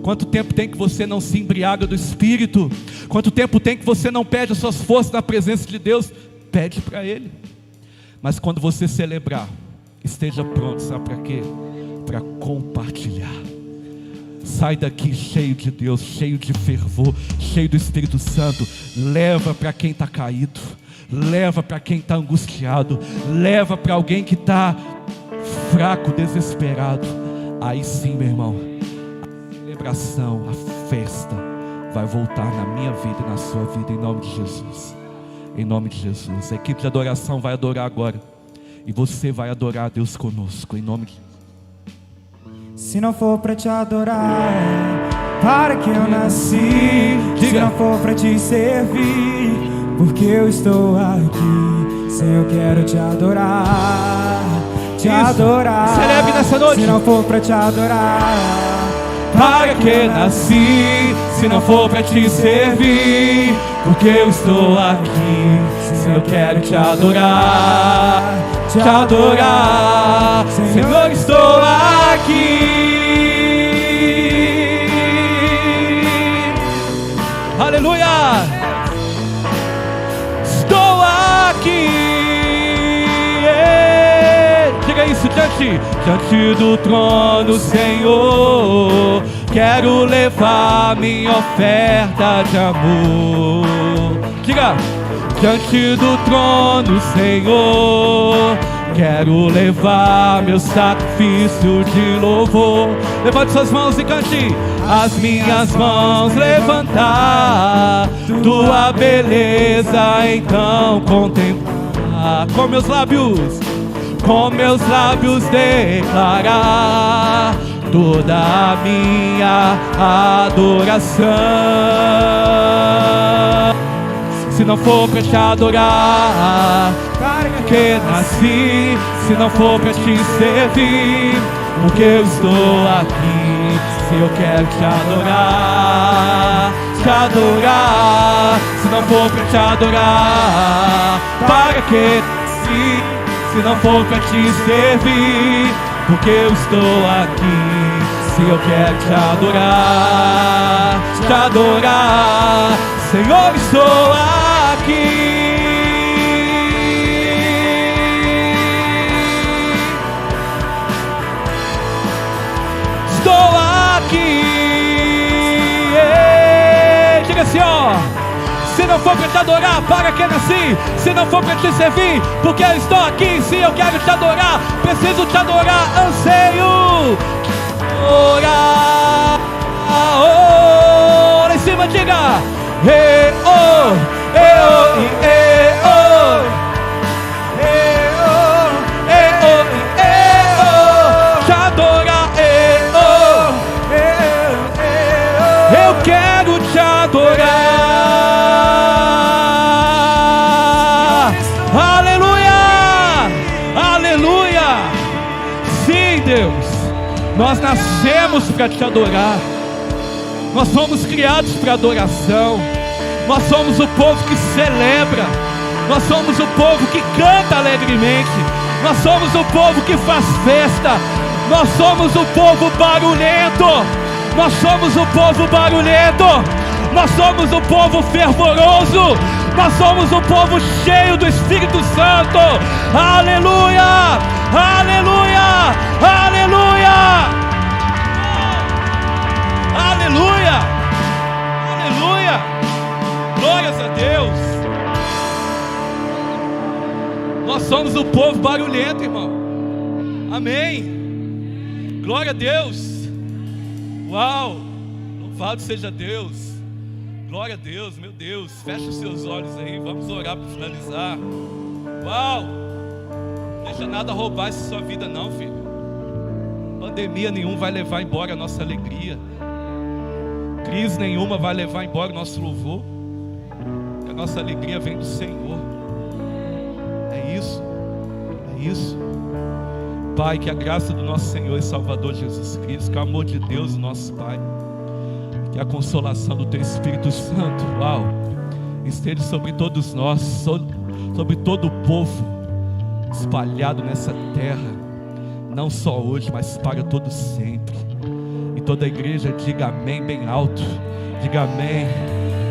Quanto tempo tem que você não se embriaga do Espírito? Quanto tempo tem que você não pede as suas forças na presença de Deus? Pede para Ele. Mas quando você celebrar, esteja pronto, sabe para quê? Para compartilhar. Sai daqui cheio de Deus, cheio de fervor, cheio do Espírito Santo. Leva para quem está caído. Leva para quem está angustiado. Leva para alguém que está fraco, desesperado. Aí sim, meu irmão, a celebração, a festa vai voltar na minha vida e na sua vida, em nome de Jesus. Em nome de Jesus. A equipe de adoração vai adorar agora. E você vai adorar a Deus conosco, em nome de Jesus. Se não for pra te adorar, para que eu nasci. Se não for pra te servir, porque eu estou aqui. Se eu quero te adorar, te adorar. Celebre nessa noite. Se não for pra te adorar, para que nasci. Se não for pra te servir, porque eu estou aqui. Se eu quero te adorar, te adorar. Senhor, estou aqui. Aleluia. Estou aqui. Diga isso diante do trono, Senhor. Quero levar minha oferta de amor. Diga: diante do trono, Senhor. Quero levar meu sacrifício de louvor. Levante suas mãos e cante. As minhas mãos levantar, tua beleza então contemplar. Com meus lábios declarar toda a minha adoração. Se não for pra te adorar, para que nasci. Se não for pra te servir, porque eu estou aqui. Se eu quero te adorar, te adorar. Se não for pra te adorar, para que nasci. Se não for pra te servir, porque eu estou aqui. Se eu quero te adorar, Senhor, estou aqui. Estou aqui. Diga assim, ó. Se não for para te adorar, para que nasci. Se não for para te servir, porque eu estou aqui. Se eu quero te adorar, preciso te adorar. Anseio orar. Oh, lá em cima diga. Hey, oh, hey, oh, hey, oh. Hey, oh, hey, oh, hey, oh. Te adorar, hey, oh. Hey, oh. Eu quero te adorar. Aleluia! Aleluia! Sim, Deus, nós nascemos para te adorar. Nós fomos criados para adoração. Nós somos o povo que celebra. Nós somos o povo que canta alegremente. Nós somos o povo que faz festa. Nós somos o povo barulhento. Nós somos o povo barulhento. Nós somos o povo fervoroso. Nós somos o povo cheio do Espírito Santo. Aleluia! Aleluia! Aleluia! Aleluia! Aleluia! Glórias a Deus! Nós somos o povo barulhento, irmão. Amém! Glória a Deus! Uau! Louvado seja Deus! Glória a Deus, meu Deus! Fecha os seus olhos aí, vamos orar para finalizar. Uau! Não deixa nada roubar essa sua vida não, filho. Pandemia nenhuma vai levar embora a nossa alegria. Crise nenhuma vai levar embora o nosso louvor. A nossa alegria vem do Senhor. É isso. É isso. Pai, que a graça do nosso Senhor e Salvador Jesus Cristo, que o amor de Deus, nosso Pai, que a consolação do Teu Espírito Santo, uau, esteja sobre todos nós, sobre todo o povo espalhado nessa terra, não só hoje, mas para todo sempre. E toda a igreja diga amém bem alto. Diga amém.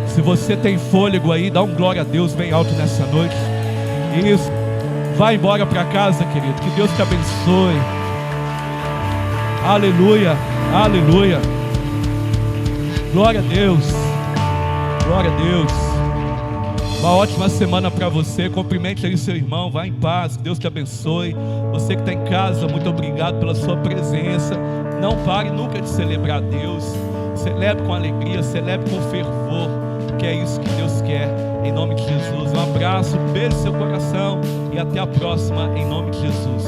Se você tem fôlego aí, dá um glória a Deus bem alto nessa noite. Isso. Vai embora para casa, querido. Que Deus te abençoe. Aleluia. Aleluia. Glória a Deus. Glória a Deus. Uma ótima semana para você. Cumprimente aí seu irmão. Vá em paz. Deus te abençoe. Você que está em casa, muito obrigado pela sua presença. Não pare nunca de celebrar a Deus. Celebre com alegria, celebre com fervor, porque é isso que Deus quer, em nome de Jesus. Um abraço, beijo no seu coração e até a próxima, em nome de Jesus.